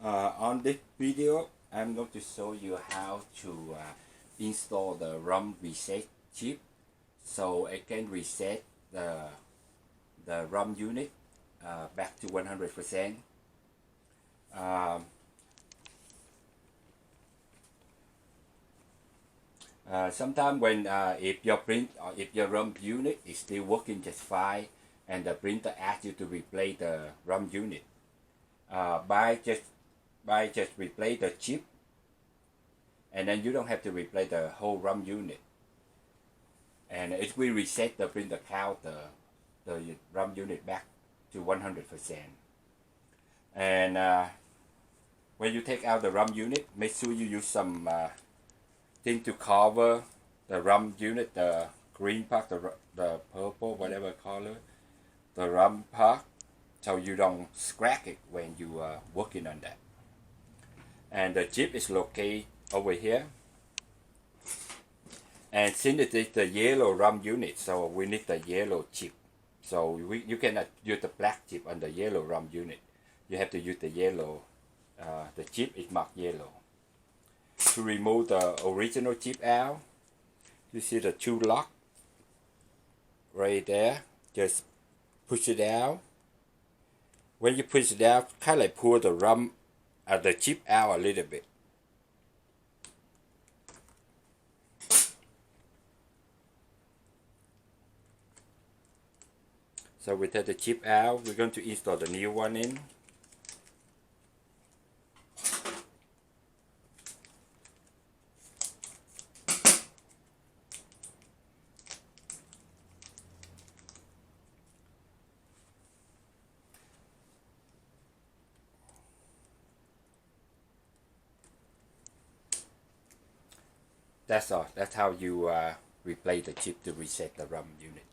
On this video, I'm going to show you how to install the ROM reset chip so it can reset the ROM unit back to 100%. Sometimes when if your print or if your ROM unit is still working just fine and the printer asks you to replace the ROM unit, by just replace the chip, and then you don't have to replace the whole ROM unit, and it will reset the printer count, the ROM unit back to 100%. And when you take out the ROM unit, make sure you use some thing to cover the ROM unit, the green part, the purple, whatever color, the ROM part, so you don't scratch it when you are working on that. And the chip is located over here. And since it is the yellow ROM unit, so we need the yellow chip. So you cannot use the black chip on the yellow ROM unit. You have to use the yellow. The chip is marked yellow. To remove the original chip out, you see the two lock right there. Just push it out. When you push it out, kind of like pull the chip out a little bit. So we take the chip out. We're going to install the new one in. That's all. That's how you replace the chip to reset the ROM unit.